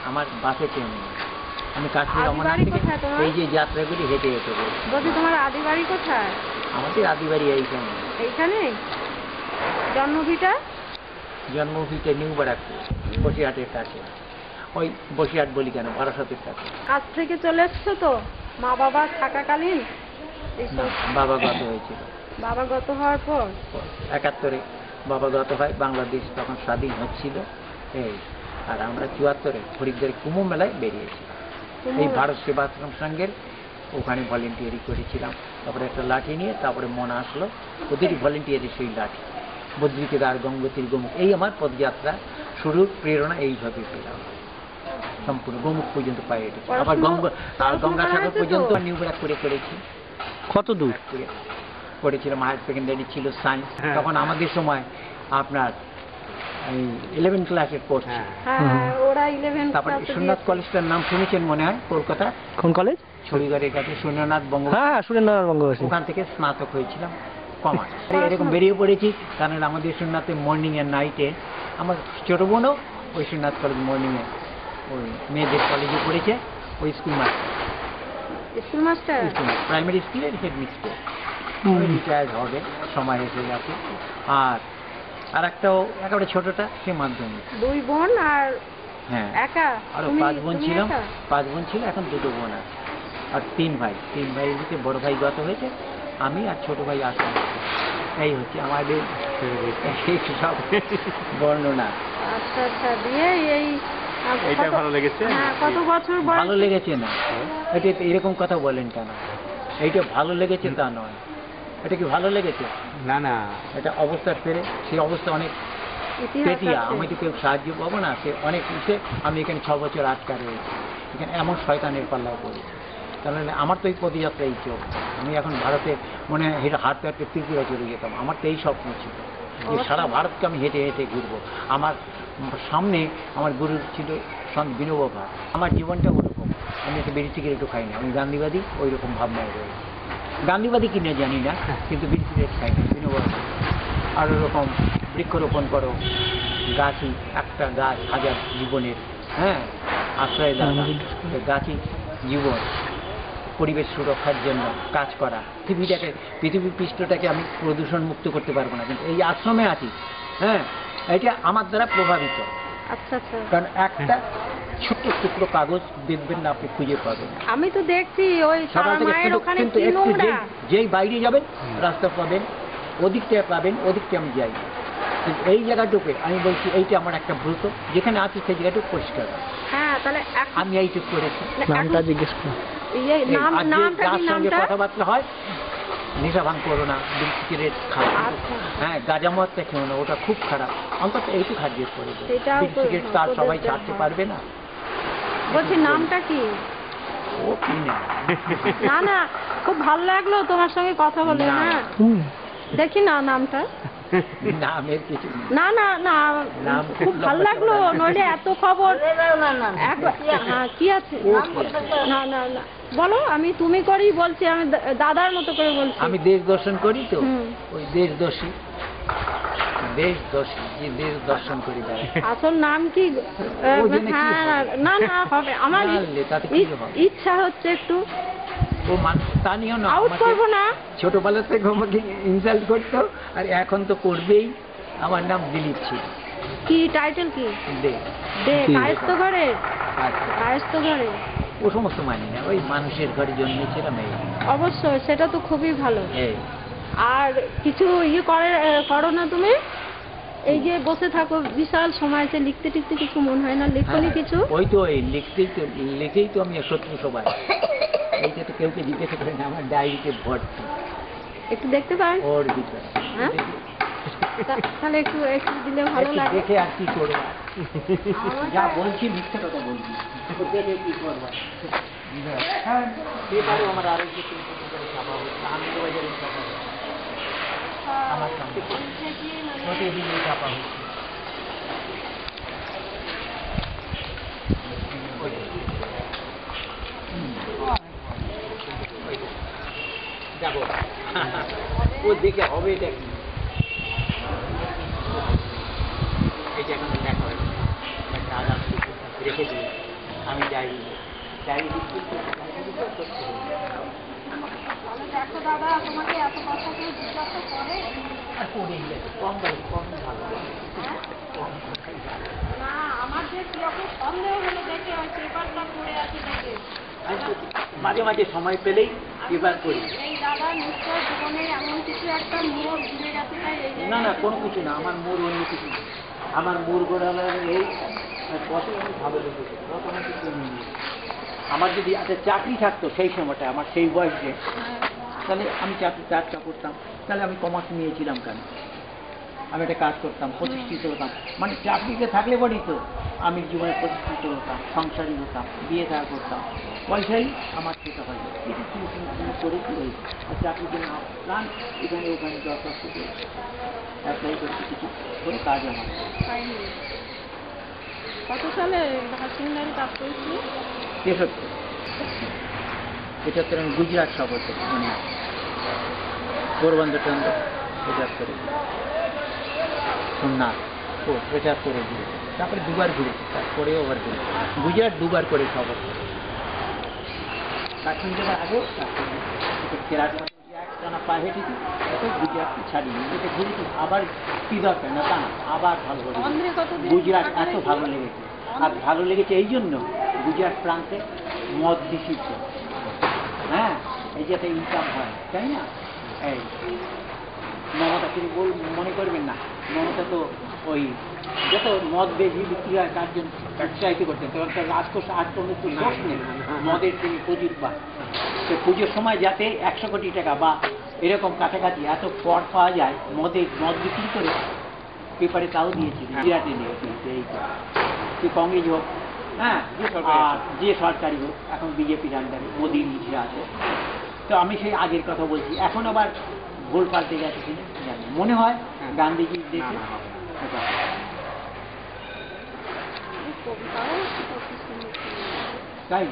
আমার বাসে ট্রেনে না। আমি কাশ্মীর রমনা থেকে এই যে যাত্রাগুলি হেঁটে হেঁটে করি। বলছি তোমার আদি বাড়ি কোথায়? আমাদের আদি বাড়ি এইখানে। এইখানে? জন্মভিটা? জন্মভিটা নিউ ব্যারাকপুর, বসিরহাটের কাছে। ওই বসিরহাট বলি কেন, বারাসতের কাছে। কাছ থেকে চলে এসছো তো মা বাবা থাকাকালীন? না, বাবা গত হয়েছিল। বাবা গত হওয়ার পর? ৭১-এ বাবা গত হয়, বাংলাদেশ তখন স্বাধীন হচ্ছিল এই। আর আমরা ৭৪-এ হরিদ্বারে কুম্ভ মেলায় বেরিয়েছি এই ভারত সেবাশ্রম সংঘের ওখানে ভলেন্টিয়ারি করেছিলাম। তারপরে একটা লাঠি নিয়ে তারপরে মনে আসলো ওদেরই ভলেন্টিয়ারি সেই লাঠি, বদ্রিকেদার, গঙ্গোত্রী, গোমুখ। এই আমার পদযাত্রা শুরুর প্রেরণা এইভাবে পেলাম, সম্পূর্ণ গোমুখ পর্যন্ত পায়ে হেঁটেছি। আবার গঙ্গাসাগর পর্যন্ত নিউ ব্যারাকপুরে করেছি। কত দূর করেছিলাম। হায়ার সেকেন্ডারি ছিল সায়েন্স, তখন আমাদের সময় আপনার এই 11 ক্লাসের কোর্স। ওরা 11 তারপরে সুরনাথ কলেজটার নাম শুনেছেন মনে হয়, কলকাতা। কোন কলেজ? ছড়িঘরের কাছে সুরেন্দ্রনাথ বঙ্গ। হ্যাঁ, সুরেন্দ্রনাথ বঙ্গবাসী। ওখান থেকে স্নাতক হয়েছিলাম কমার্স। এরকম বেরিয়ে পড়েছি, কারণ আমাদের সুরনাথে মর্নিং এর নাইটে আমার ছোট বোনও ওই সুরনাথ কলেজ মর্নিংয়ে ওই মেয়েদের কলেজে পড়েছে, ওই স্কুল মাস্টার প্রাইমারি স্কুলের হেড মিস্টার। রিটায়ার্ড হবে, সময় এসে গেছে। আর একটাও একেবারে ছোটটা, সে মাধ্যমিক। 2 বোন আর হ্যাঁ একা? আরো 5 বোন ছিলাম, 5 বোন ছিল, এখন 2 বোন আছে। আর 3 ভাই, 3 ভাইয়ের ভিতরে বড় ভাই গত হয়েছে, আমি আর ছোট ভাই আসা। এই হচ্ছে আমাদের সব বর্ণনা। আচ্ছা আচ্ছা, দিয়ে এইটা ভালো লেগেছে? কত বছর বয়স? ভালো লেগেছে না, এটা এরকম কথা বলেন কেন? এইটা ভালো লেগেছে তা নয়। এটা কি ভালো লেগেছে? না না, এটা অবস্থার ফেরে, সেই অবস্থা অনেক পেটিয়া। আমি তো কেউ সাহায্য পাবো না, সে অনেক উঠে। আমি এখানে 6 বছর আটকা রয়েছি, এখানে এমন শয়তানের পাল্লায় পড়েছি। তাহলে আমার তো এই পদযাত্রা এই চোখ। আমি এখন ভারতে মনে হয় হাঁটতে হাঁটতে ত্রিপুরা চলে যেতাম। আমার তো এই স্বপ্ন ছিল যে সারা ভারতকে আমি হেঁটে হেঁটে ঘুরবো। আমার সামনে আমার গুরু ছিল সন্ত বিনোবা ভাট। আমার জীবনটা ওরকম। আমি একটা বিড়ি সিগারেট একটু খাই না, আমি গান্ধীবাদী, ওই রকম ভাবনায় রয়েছে। গান্ধীবাদী কিনে জানি না, কিন্তু বিড়ি সিগারেট খাই না, বিনোবা ভাট। আর ওরকম বৃক্ষরোপণ করো, গাছই একটা গাছ হাজার জীবনের আশ্রয় দাতা। গাছই জীবন, পরিবেশ সুরক্ষার জন্য কাজ করা। পৃথিবী পৃষ্ঠটাকে আমি প্রদূষণ মুক্ত করতে পারবো না, কিন্তু এই আশ্রমে আছি। এটা আমার দ্বারা প্রভাবিত। আচ্ছা আচ্ছা। কারণ একটা ছোট্ট টুকরো কাগজ দেখবেন না, আপনি খুঁজে পাবেন। আমি তো দেখছি ওই কিন্তু যেই বাইরে যাবেন রাস্তা পাবেন, ওদিকটা পাবেন, ওদিকটা আমি যাই। কিন্তু এই জায়গাটুকু আমি বলছি এইটা আমার একটা ব্রত, যেখানে আছি সেই জায়গাটুকু পরিষ্কার। হ্যাঁ, তাহলে আমি এইটুকু করেছি। নামটা জিজ্ঞেস করুন। কথাবার্তা হয়, নেশা ভাঙ করো না, বিড়ি সিগারেট খাও, গাঁজা মদটা খেও না, ওটা খুব খারাপ। অন্তত এইটুকু হাজির করে দেয়। বিড়ি সিগারেট তার সবাই ছাড়তে পারবে না। বলছি নামটা কি? ও কি না, না না, খুব ভালো লাগলো তোমার সঙ্গে কথা বলে। হ্যাঁ, দেখি না নামটা। নামের কিছু না না না, খুব ভালো লাগলো। নইলে এত খবর কি আছে? না না না, বলো। আমি তুমি করি বলছি, আমি দাদার মতো করে বলছি। আমি দেশ দর্শন করি তো, ওই দেশদর্শী যে দেশ দর্শন করি। আসল নাম কি? না না, হবে। আমার ইচ্ছা হচ্ছে একটু ও মানুষ, তা নিয়েও না, আউট করবো না। ছোটবেলা থেকে আমাকে ইনসাল্ট করতো, আর এখন তো করবেই। আমার নাম দিলীপ ছিল। কি টাইটেল? কি কায়স্থ ঘরে? কায়স্থ ঘরে ও সমস্ত মানি না, ওই মানুষের ঘরে জন্মেছিলাম। এই অবশ্যই, সেটা তো খুবই ভালো। আর কিছু করো না তুমি? এই যে বসে থাকো বিশাল সময়, লিখতে টিখতে কিছু মন হয় না? লেখনি কিছু? ওই তো এই লিখেই তো আমি শত্রু সবাই। এইটা তো কেউকে জিজ্ঞাসা করে না, আমার ডায়েরিতে ভর্তি। একটু দেখতে পারেন ওর ভিতরে? তাহলে একটু দিলে ভালো লাগে। দেখে আর কি করবো, যা বলছি মিথ্যে কথা বলছি, দেখে কি করবো। সেটারও আমার আরোগ্য ছাপা হচ্ছে, আনন্দবাজারে ছাপা হচ্ছে, আমার প্রতিদিন ছাপা হচ্ছে। যাবো ও দেখে হবে এটা কি, এই যে এখন দেখা হয় রেখে দিই। আমি ডায়েরি লিখছি তাহলে দেখো দাদা, তোমাকে এত কথা কেউ জিজ্ঞাসা করে? আর পড়ে গেছে কম ভালো হ্যাঁ? কম কথাই ভালো। না, আমার যে কিরকম সন্দেহ হলো দেখে ওই পেপারটা পড়ে আছে দেখে। আমি তো মাঝে মাঝে সময় পেলেই পেপার করি। এই দাদা নিশ্চয় জীবনে এমন কিছু একটা মোড় ঘুরে গেছে, তাই এই যে না না কোনো কিছু না, আমার মোড় অন্য কিছু না। আমার মোড় গোড়ালে এই কত আমি ভালো লেগেছে, কত আমি কিছু নিয়ে আমার যদি একটা চাকরি থাকতো সেই সময়টা, আমার সেই বয়সে, তাহলে আমি চাকরিটা করতাম, তাহলে আমি কমার্স নিয়েছিলাম কেন? আমি একটা কাজ করতাম, প্রতিষ্ঠিত হতাম। মানে চাকরিতে থাকলে পরেই তো আমি জীবনে প্রতিষ্ঠিত হতাম, সংসারী হতাম, বিয়ে থা করতাম, পয়সাই আমার সেটা হয়। এটা করেছি ওই চাকরিতে না প্রাণ এখানে ওখানে দরখাস্ত করে অ্যাপ্লাই করছি, কিছু করে কাজ আমার। পাইনি। কত সালে হায়ার সেকেন্ডারি পাস করেছি? 73 আমি গুজরাট সফর করি, মনে আছে, পোরবন্দর চন্দ্র 75, সোমনাথ 75 ঘুরেছি, তারপরে দুবার ঘুরেছি, তারপরেও আবার ঘুরেছি গুজরাট, দুবার করে সফর করি। কাশ্মীর যাবার আগেও কেরালা একটানা পায়ে হেঁটেছি, তারপর গুজরাটকে ছাড়িয়ে এটা ঘুরেছি। আবার কি দরকার না তা না, আবার ভালো অন্ধ্রে লেগেছে কতদিন গুজরাট, এত কাটালে? ভালো লেগেছে। আর ভালো লেগেছে এই জন্য, গুজরাট প্রান্তে মদ নিষিদ্ধ, হ্যাঁ, এই যাতে ইনকাম হয়, তাই না? এই মমতা তিনি মনে করবেন না, মমতা তো ওই যত মদ বেশি বিক্রি হয় তার জন্য উৎসাহিত করতেন, তখন তার রাজকোষ আটকমের তো শেষ নেই, মদের তিনি প্রচুর পান। তো পুজোর সময় যাতে 100 কোটি টাকা বা এরকম কাছাকাছি এত কর পাওয়া যায় মদ বিক্রি করে, পেপারে তাও দিয়েছিল, বিরাটে নিয়েছিল। এই তুই কংগ্রেস হোক, হ্যাঁ, আর যে সরকারি হোক, এখন বিজেপির আন্ডারে মোদির ইচ্ছা আছে। তো আমি সেই আগের কথা বলছি, এখন আবার ভুল পাল্টে গেছে কিনা জানি, মনে হয় গান্ধীজির দেখে কবিতাও একটু পড়তে শুনেছি। তাই